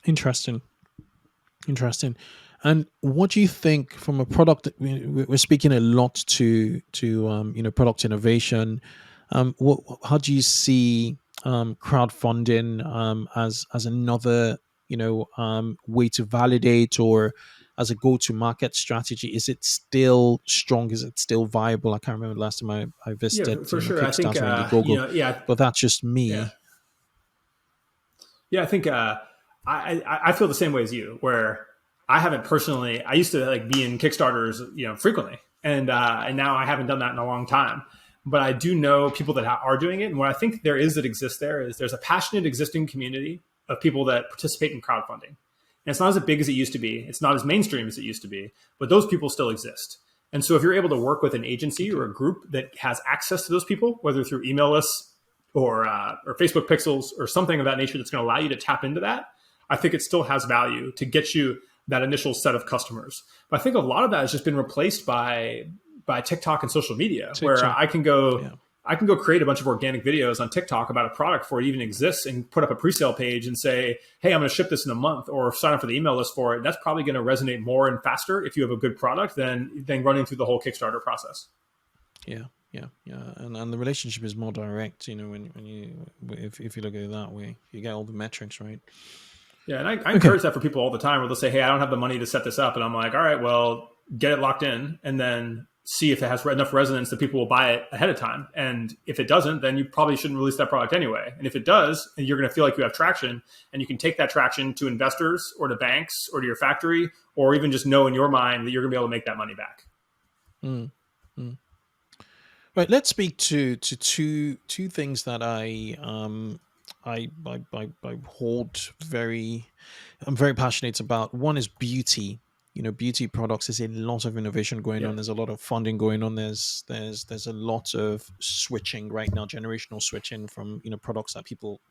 B: Interesting. And what do you think from a product? We're speaking a lot to product innovation. How do you see crowdfunding as another way to validate, or as a go-to-market strategy? Is it still strong? Is it still viable? I can't remember the last time I visited.
A: Yeah, for sure. I think
B: but that's just me.
A: Yeah, I think I feel the same way as you, where I haven't personally. I used to be in Kickstarters, frequently, and now I haven't done that in a long time. But I do know people that are doing it, and what I think there is that exists there is there's a passionate existing community of people that participate in crowdfunding. And it's not as big as it used to be. It's not as mainstream as it used to be, but those people still exist. And so if you're able to work with an agency or a group that has access to those people, whether through email lists or Facebook pixels or something of that nature that's going to allow you to tap into that, I think it still has value to get you that initial set of customers. But I think a lot of that has just been replaced by TikTok and social media, where I can go create a bunch of organic videos on TikTok about a product before it even exists and put up a pre-sale page and say, hey, I'm going to ship this in a month, or sign up for the email list for it. That's probably going to resonate more and faster if you have a good product than running through the whole Kickstarter process.
B: Yeah. And the relationship is more direct, when you, if you look at it that way, you get all the metrics, right?
A: Yeah. And I encourage that for people all the time, where they'll say, hey, I don't have the money to set this up. And I'm like, all right, well, get it locked in and then see if it has enough resonance that people will buy it ahead of time. And if it doesn't, then you probably shouldn't release that product anyway. And if it does, you're going to feel like you have traction, and you can take that traction to investors or to banks or to your factory, or even just know in your mind that you're going to be able to make that money back.
B: Right. Let's speak to two things that I I'm very passionate about. One is beauty. Beauty products. There's a lot of innovation going on. There's a lot of funding going on. There's a lot of switching right now, generational switching from products that people,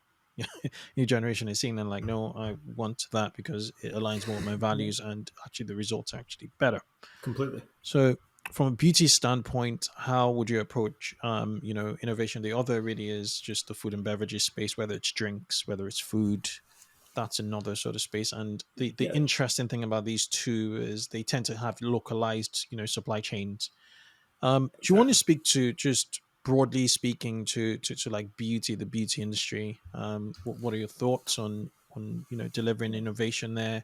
B: new generation is seeing and like, no, I want that because it aligns more with my values, and actually the results are actually better.
A: Completely.
B: So from a beauty standpoint, how would you approach innovation? The other really is just the food and beverages space, whether it's drinks, whether it's food. That's another sort of space. And the interesting thing about these two is they tend to have localized, supply chains. Do you want to speak to, just broadly speaking, to like beauty, the beauty industry? What are your thoughts on delivering innovation there,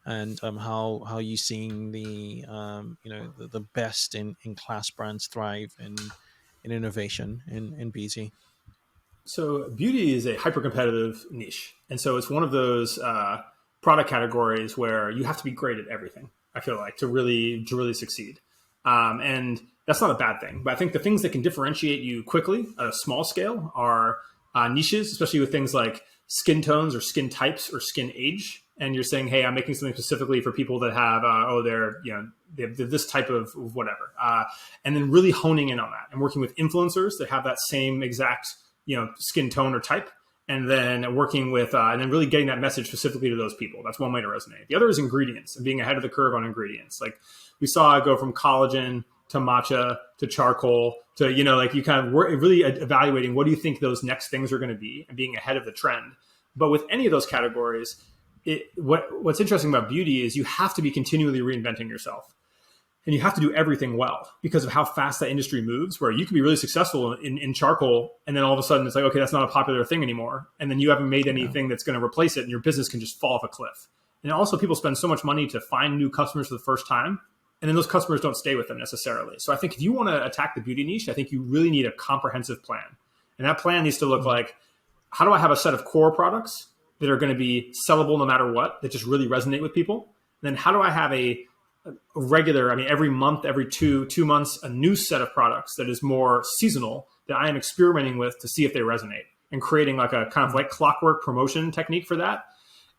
B: and how are you seeing the best in class brands thrive in innovation in beauty?
A: So beauty is a hyper-competitive niche. And so it's one of those product categories where you have to be great at everything, I feel like, to really succeed. And that's not a bad thing. But I think the things that can differentiate you quickly at a small scale are niches, especially with things like skin tones or skin types or skin age. And you're saying, hey, I'm making something specifically for people that have, they have this type of whatever. And then really honing in on that and working with influencers that have that same exact skin tone or type, and then working with, and then really getting that message specifically to those people. That's one way to resonate. The other is ingredients and being ahead of the curve on ingredients. Like we saw it go from collagen to matcha to charcoal to, you kind of really evaluating what do you think those next things are going to be and being ahead of the trend. But with any of those categories, what's interesting about beauty is you have to be continually reinventing yourself. And you have to do everything well because of how fast that industry moves, where you can be really successful in charcoal, and then all of a sudden it's like, okay, that's not a popular thing anymore. And then you haven't made anything that's going to replace it, and your business can just fall off a cliff. And also people spend so much money to find new customers for the first time, and then those customers don't stay with them necessarily. So I think if you want to attack the beauty niche, I think you really need a comprehensive plan. And that plan needs to look like, how do I have a set of core products that are going to be sellable no matter what, that just really resonate with people? And then how do I have a regular, every month, every two months, a new set of products that is more seasonal that I am experimenting with to see if they resonate, and creating like a kind of like clockwork promotion technique for that.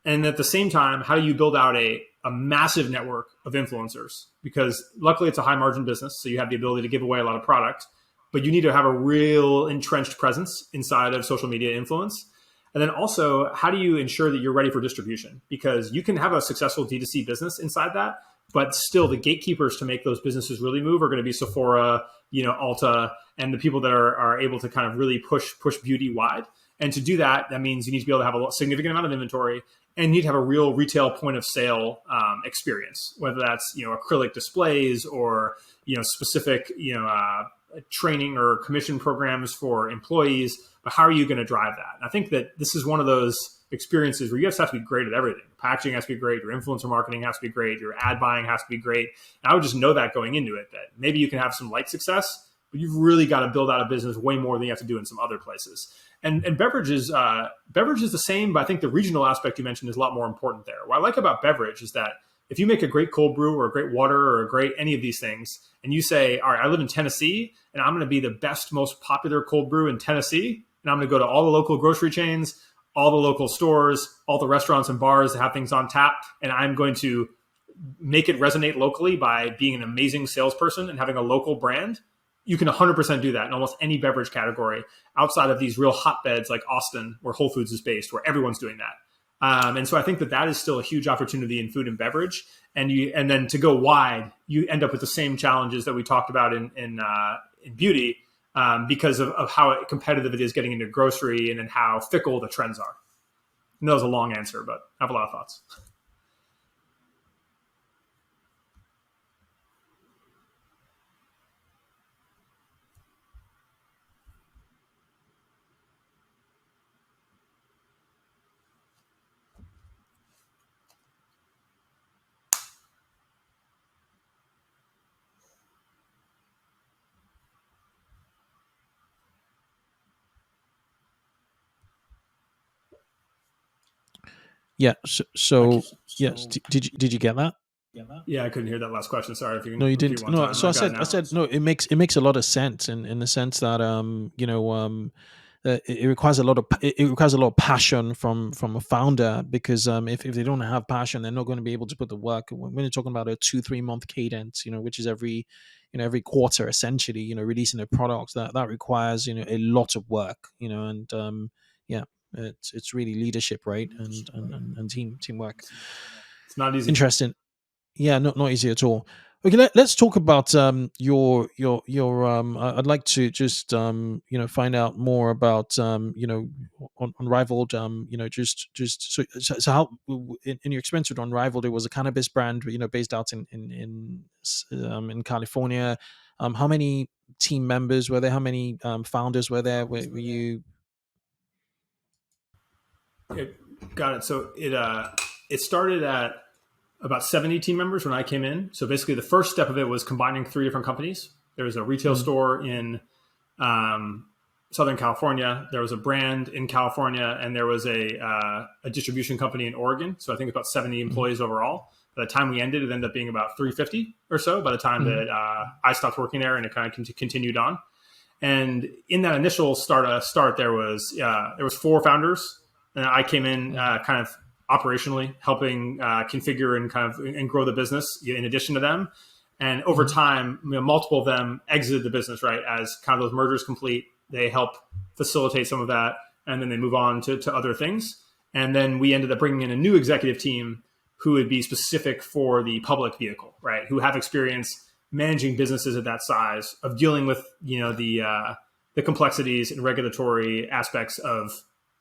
A: And at the same time, how do you build out a massive network of influencers? Because luckily it's a high margin business, so you have the ability to give away a lot of product, but you need to have a real entrenched presence inside of social media influence. And then also, how do you ensure that you're ready for distribution? Because you can have a successful D2C business inside that, but still the gatekeepers to make those businesses really move are going to be Sephora, Ulta, and the people that are able to kind of really push beauty wide. And to do that, that means you need to be able to have a significant amount of inventory, and you need to have a real retail point of sale experience, whether that's acrylic displays or specific training or commission programs for employees. But how are you going to drive that? And I think that this is one of those experiences where you have to be great at everything. Packaging has to be great. Your influencer marketing has to be great. Your ad buying has to be great. And I would just know that going into it, that maybe you can have some light success, but you've really got to build out a business way more than you have to do in some other places. And beverage is the same, but I think the regional aspect you mentioned is a lot more important there. What I like about beverage is that if you make a great cold brew or a great water or a great any of these things, and you say, all right, I live in Tennessee, and I'm going to be the best, most popular cold brew in Tennessee, and I'm going to go to all the local grocery chains, all the local stores, all the restaurants and bars that have things on tap, and I'm going to make it resonate locally by being an amazing salesperson and having a local brand. You can 100% do that in almost any beverage category outside of these real hotbeds like Austin, where Whole Foods is based, where everyone's doing that. And so I think that is still a huge opportunity in food and beverage. And then to go wide, you end up with the same challenges that we talked about in beauty, because of how competitive it is getting into grocery, and then how fickle the trends are. And that was a long answer, but I have a lot of thoughts.
B: Yeah. So yes. Did you get that?
A: Yeah, I couldn't hear that last question. Sorry if you can.
B: No, you didn't. No, so I said no. It makes a lot of sense in the sense that it requires a lot of passion from a founder, because if they don't have passion, they're not going to be able to put the work. When you're talking about a 2-3 month cadence, which is every quarter essentially, releasing a product, that requires a lot of work, and yeah, it's really leadership, right, and teamwork.
A: It's not easy.
B: Interesting. Yeah, not easy at all. Okay, let's talk about your I'd like to just find out more about Unrivaled. So how in your experience with Unrivaled, it was a cannabis brand based out in California. How many team members were there? How many founders were there? Were you?
A: Got it. So it started at about 70 team members when I came in. So basically the first step of it was combining 3 different companies. There was a retail store in Southern California. There was a brand in California, and there was a distribution company in Oregon. So I think about 70 employees overall. By the time we ended, it ended up being about 350 or so by the time that I stopped working there, and it kind of continued on. And in that initial start, there was 4 founders, and I came in kind of operationally helping configure and grow the business in addition to them. And over time, multiple of them exited the business, right? As kind of those mergers complete, they help facilitate some of that, and then they move on to other things. And then we ended up bringing in a new executive team who would be specific for the public vehicle, right? Who have experience managing businesses at that size, of dealing with the complexities and regulatory aspects of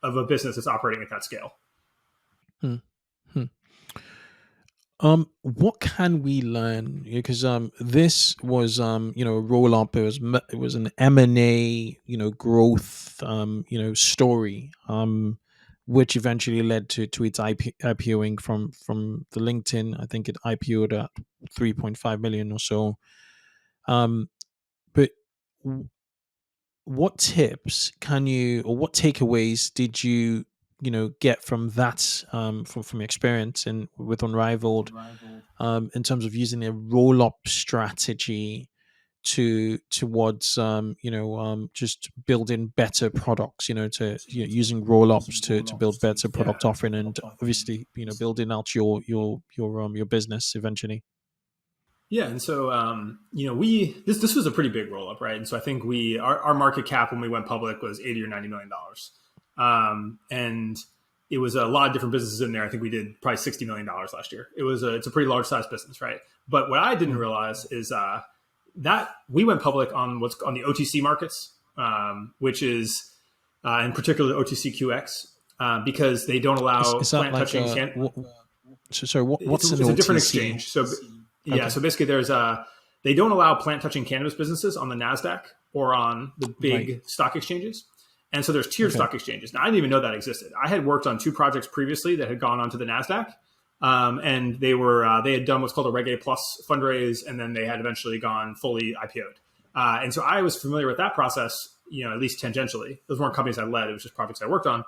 A: a business that's operating at that scale.
B: What can we learn? Because this was a roll up. It was an M&A growth story, which eventually led to its IPOing from the LinkedIn. I think it IPO'd at 3.5 million or so. But what tips can you, or what takeaways did you get from that, from experience with Unrivaled, in terms of using a roll-up strategy towards just building better products, using roll-ups to build better product offering, and obviously building out your business eventually.
A: Yeah, and so we this was a pretty big roll up, right? And so I think our market cap when we went public was $80 or $90 million, and it was a lot of different businesses in there. I think we did probably $60 million last year. It's a pretty large size business, right? But what I didn't realize is that we went public on on the OTC markets, which is in particular OTCQX, because they don't allow plant touching.
B: What's
A: it's a different exchange. So yeah, okay. So basically they don't allow plant touching cannabis businesses on the NASDAQ or on the big stock exchanges. And so there's tiered stock exchanges. Now, I didn't even know that existed. I had worked on 2 projects previously that had gone onto the NASDAQ. And they had done what's called a Reg A Plus fundraise, and then they had eventually gone fully IPO'd. And so I was familiar with that process, at least tangentially. Those weren't companies I led; it was just projects I worked on.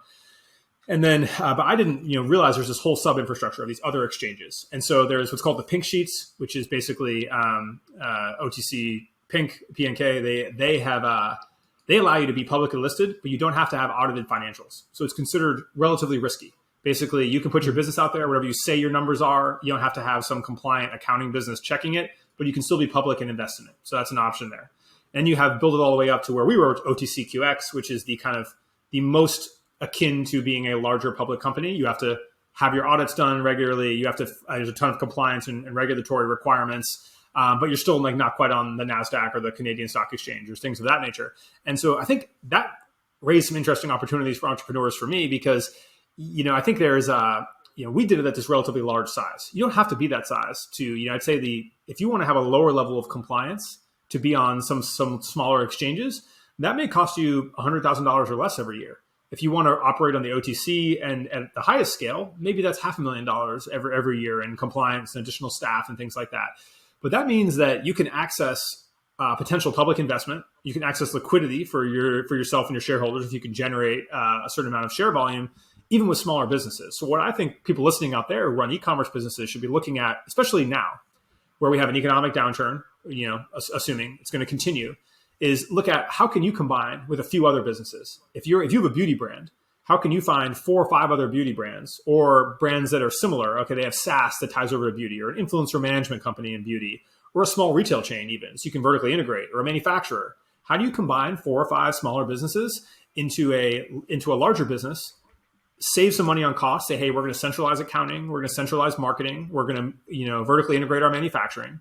A: And then, but I didn't, realize there's this whole sub infrastructure of these other exchanges. And so there's what's called the pink sheets, which is basically OTC Pink PNK. They allow you to be publicly listed, but you don't have to have audited financials. So it's considered relatively risky. Basically, you can put your business out there, whatever you say your numbers are. You don't have to have some compliant accounting business checking it, but you can still be public and invest in it. So that's an option there. And you have built it all the way up to where we were, OTCQX, which is the kind of the most akin to being a larger public company. You have to have your audits done regularly. You have to, there's a ton of compliance and regulatory requirements, but you're still like not quite on the NASDAQ or the Canadian Stock Exchange or things of that nature. And so I think that raised some interesting opportunities for entrepreneurs for me because I think there's we did it at this relatively large size. You don't have to be that size to, I'd say if you want to have a lower level of compliance to be on some smaller exchanges, that may cost you $100,000 or less every year. If you want to operate on the OTC and at the highest scale, maybe that's $500,000 every year in compliance and additional staff and things like that. But that means that you can access potential public investment. You can access liquidity for yourself and your shareholders if you can generate a certain amount of share volume, even with smaller businesses. So what I think people listening out there who run e-commerce businesses should be looking at, especially now, where we have an economic downturn, assuming it's going to continue, is look at how can you combine with a few other businesses. If you have a beauty brand, how can you find 4 or 5 other beauty brands or brands that are similar? Okay, they have SaaS that ties over to beauty, or an influencer management company in beauty, or a small retail chain even, so you can vertically integrate, or a manufacturer. How do you combine 4 or 5 smaller businesses into a larger business, save some money on costs, say, hey, we're going to centralize accounting, we're going to centralize marketing, we're going to vertically integrate our manufacturing.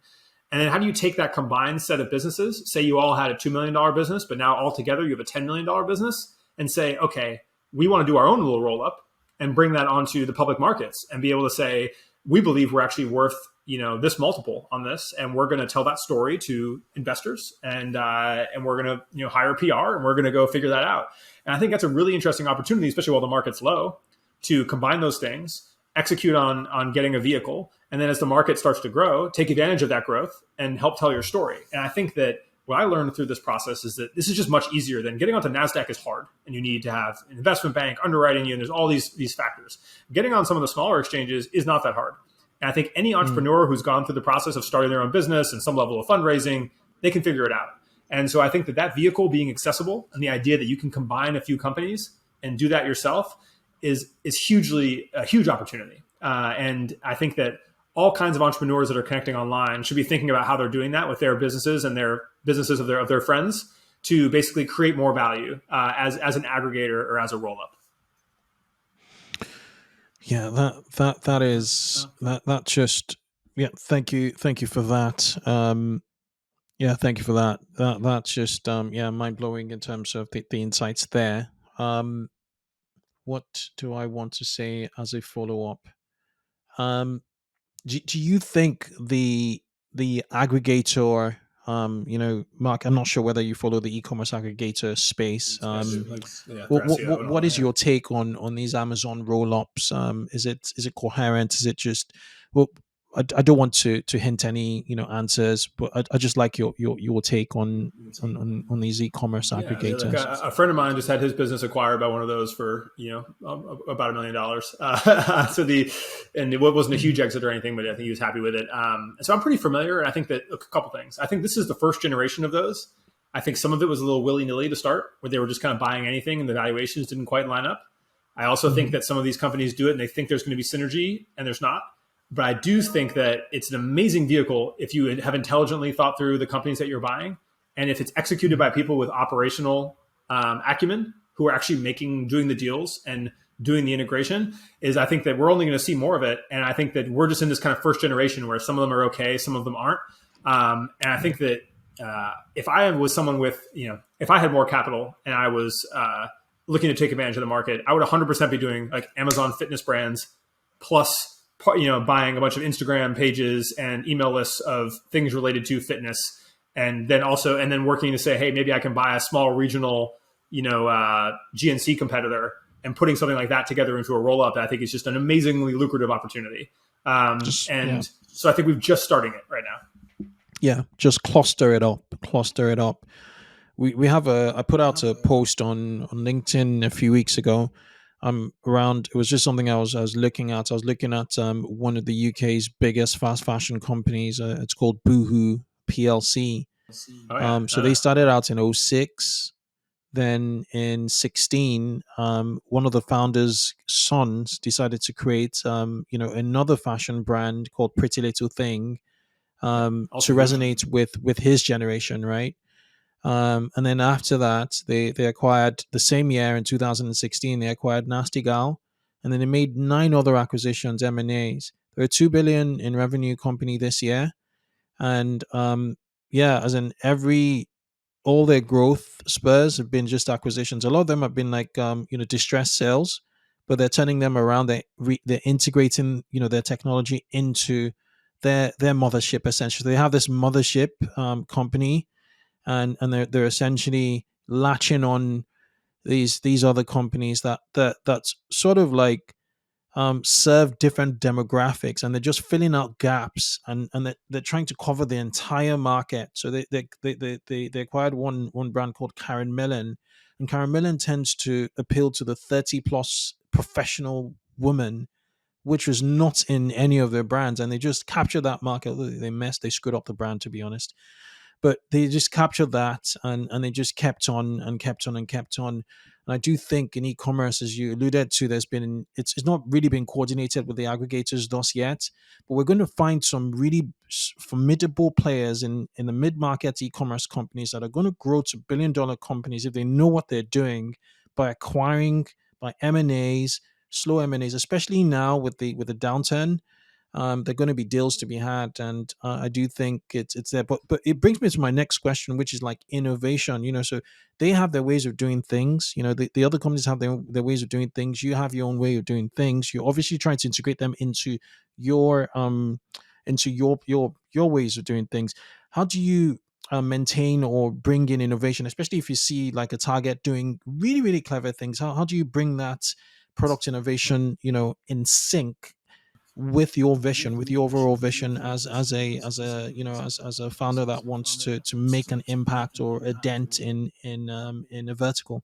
A: And then how do you take that combined set of businesses, say you all had a $2 million business, but now all together you have a $10 million business, and say, okay, we want to do our own little roll up and bring that onto the public markets and be able to say, we believe we're actually worth, this multiple on this. And we're going to tell that story to investors and we're going to, hire PR and we're going to go figure that out. And I think that's a really interesting opportunity, especially while the market's low, to combine those things, execute on getting a vehicle. And then as the market starts to grow, take advantage of that growth and help tell your story. And I think that what I learned through this process is that this is just much easier than getting onto NASDAQ is hard. And you need to have an investment bank underwriting you. And there's all these factors. Getting on some of the smaller exchanges is not that hard. And I think any entrepreneur who's gone through the process of starting their own business and some level of fundraising, they can figure it out. And so I think that vehicle being accessible and the idea that you can combine a few companies and do that yourself is hugely a huge opportunity. And I think that all kinds of entrepreneurs that are connecting online should be thinking about how they're doing that with their businesses and their businesses of their friends to basically create more value as an aggregator or as a roll up.
B: Yeah, that just thank you for that. Thank you for that. That's just mind blowing in terms of the insights there. What do I want to say as a follow up? Do you think the aggregator, Mark, I'm not sure whether you follow the e-commerce aggregator space. What is your take on these Amazon roll-ups? Is it coherent? Is it just I don't want to hint any answers, but I just like your take on these e-commerce
A: Yeah, like
B: aggregators.
A: a friend of mine just had his business acquired by one of those for about $1 million. And it wasn't a huge exit or anything, but I think he was happy with it. So I'm pretty familiar, and I think that a couple things. I think this is the first generation of those. I think some of it was a little willy-nilly to start, where they were just kind of buying anything, and the valuations didn't quite line up. I also think that some of these companies do it, and they think there's going to be synergy, and there's not. But I do think that it's an amazing vehicle if you have intelligently thought through the companies that you're buying. And if it's executed by people with operational acumen who are actually doing the deals and doing the integration, I think that we're only going to see more of it. And I think that we're just in this kind of first generation where some of them are okay, some of them aren't. And I think that if I was someone with, if I had more capital and I was looking to take advantage of the market, I would 100% be doing like Amazon fitness brands plus, buying a bunch of Instagram pages and email lists of things related to fitness. And then working to say, hey, maybe I can buy a small regional, GNC competitor, and putting something like that together into a roll up. I think is just an amazingly lucrative opportunity. So I think we're just starting it right now.
B: Yeah, just cluster it up. We have I put out a post on LinkedIn a few weeks ago. It was just something I was looking at. I was looking at one of the UK's biggest fast fashion companies. It's called Boohoo PLC. So they started out in 2006. Then in 2016, one of the founders' sons decided to create, another fashion brand called Pretty Little Thing to resonate with his generation, right? And then after that, they acquired the same year in 2016, they acquired Nasty Gal, and then they made 9 other acquisitions, M&As. They're a $2 billion in revenue company this year. And all their growth spurs have been just acquisitions. A lot of them have been like, distressed sales, but they're turning them around. They're integrating, their technology into their mothership, essentially. They have this mothership company, and they're essentially latching on these other companies that's sort of like serve different demographics, and they're just filling out gaps, and they're trying to cover the entire market. So they acquired one brand called Karen Millen, and Karen Millen tends to appeal to the 30 plus professional woman, which was not in any of their brands, and they just captured that market. They screwed up the brand, to be honest. But they just captured that, and they just kept on and kept on and kept on. And I do think in e-commerce, as you alluded to, it's not really been coordinated with the aggregators thus yet, but we're going to find some really formidable players in the mid-market e-commerce companies that are going to grow to billion-dollar companies if they know what they're doing by acquiring, by M&As, slow M&As, especially now with the downturn. There are going to be deals to be had, and I do think it's there. But it brings me to my next question, which is like innovation. So they have their ways of doing things. The other companies have their ways of doing things. You have your own way of doing things. You're obviously trying to integrate them into your ways of doing things. How do you maintain or bring in innovation, especially if you see like a Target doing really, really clever things? How do you bring that product innovation, in sync with your vision, with your overall vision as a founder that wants to make an impact or a dent in a vertical?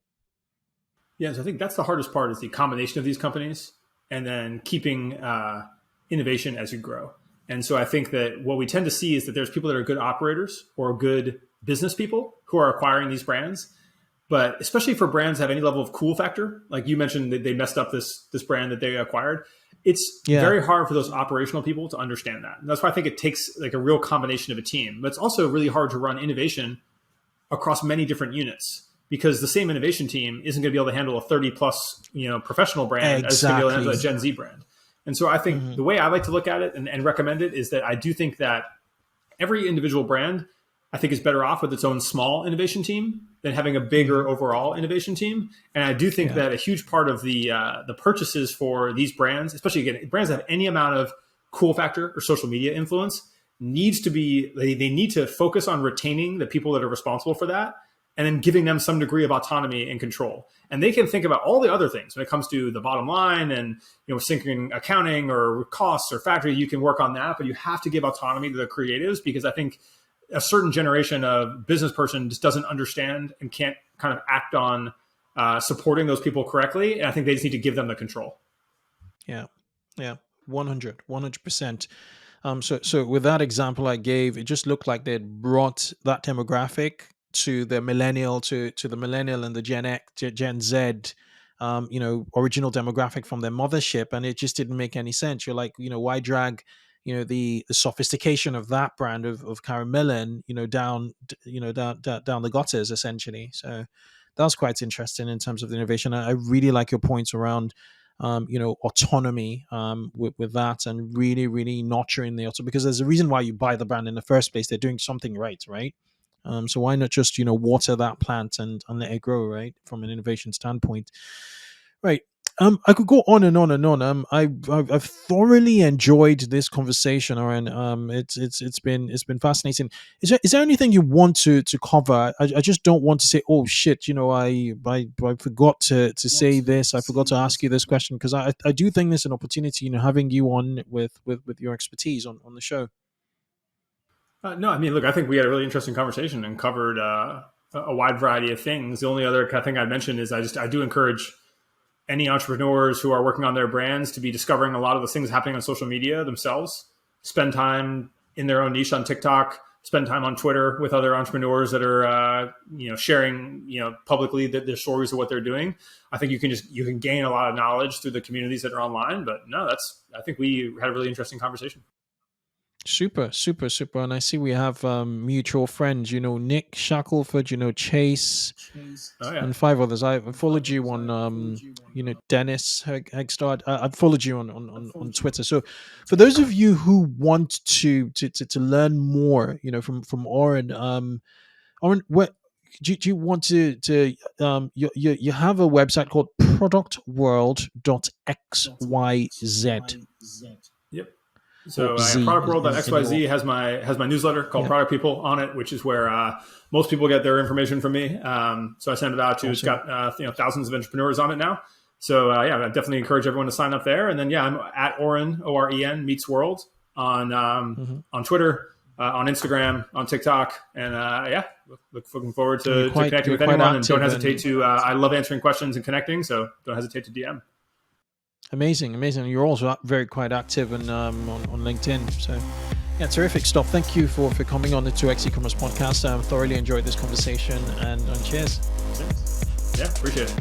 A: Yeah, so I think that's the hardest part, is the combination of these companies and then keeping innovation as you grow. And so I think that what we tend to see is that there's people that are good operators or good business people who are acquiring these brands. But especially for brands that have any level of cool factor, like you mentioned that they messed up this brand that they acquired, it's very hard for those operational people to understand that. And that's why I think it takes like a real combination of a team. But it's also really hard to run innovation across many different units, because the same innovation team isn't going to be able to handle a 30 plus professional brand as going to be able to handle a Gen Z brand. And so I think the way I like to look at it and recommend it is that I do think that every individual brand, I think, is better off with its own small innovation team than having a bigger overall innovation team. And I do think that a huge part of the purchases for these brands, especially again, brands that have any amount of cool factor or social media influence, needs to be, they need to focus on retaining the people that are responsible for that, and then giving them some degree of autonomy and control. And they can think about all the other things when it comes to the bottom line and, syncing accounting or costs or factory. You can work on that, but you have to give autonomy to the creatives, because I think a certain generation of business person just doesn't understand and can't kind of act on supporting those people correctly. And I think they just need to give them the control.
B: Yeah. 100%. So with that example I gave, it just looked like they'd brought that demographic to the millennial, to the millennial and the Gen X, Gen Z, original demographic from their mothership, and it just didn't make any sense. You're like, why drag, the sophistication of that brand of Caramelin, down the gutters essentially. So that was quite interesting in terms of the innovation. I really like your points around autonomy with that, and really, really nurturing the auto, because there's a reason why you buy the brand in the first place. They're doing something right? So why not just, water that plant and let it grow, right? From an innovation standpoint. Right. I could go on and on and on. I've thoroughly enjoyed this conversation, Oren. It's been fascinating. Is there anything you want to cover? I just don't want to say, oh shit, I forgot to say this. I forgot to ask you this question, because I do think there's an opportunity, having you on with your expertise on the show.
A: No, I mean, look, I think we had a really interesting conversation and covered a wide variety of things. The only other thing I'd mention is I do encourage any entrepreneurs who are working on their brands to be discovering a lot of the things happening on social media themselves. Spend time in their own niche on TikTok, spend time on Twitter with other entrepreneurs that are, sharing, publicly their stories of what they're doing. I think you can gain a lot of knowledge through the communities that are online. But no, I think we had a really interesting conversation.
B: Super. And I see we have mutual friends, Nick Shackelford, Chase, and 5 others. I followed you on, Dennis Hegstad. I've followed you on Twitter. So for those of you who want to learn more, from Oren, what do you want to you have a website called productworld.xyz.
A: Yep. So productworld.xyz has my newsletter called Product People on it, which is where most people get their information from me. So I send it out to, It's got thousands of entrepreneurs on it now. So I definitely encourage everyone to sign up there. And then I'm at Oren, Oren Meets World on Twitter, on Instagram, on TikTok, and looking forward to connecting with anyone. And don't hesitate to. I love answering questions and connecting, so don't hesitate to DM.
B: Amazing. You're also quite active on LinkedIn. So, terrific stuff. Thank you for coming on the 2X eCommerce podcast. I thoroughly enjoyed this conversation, and cheers.
A: Yeah, appreciate it.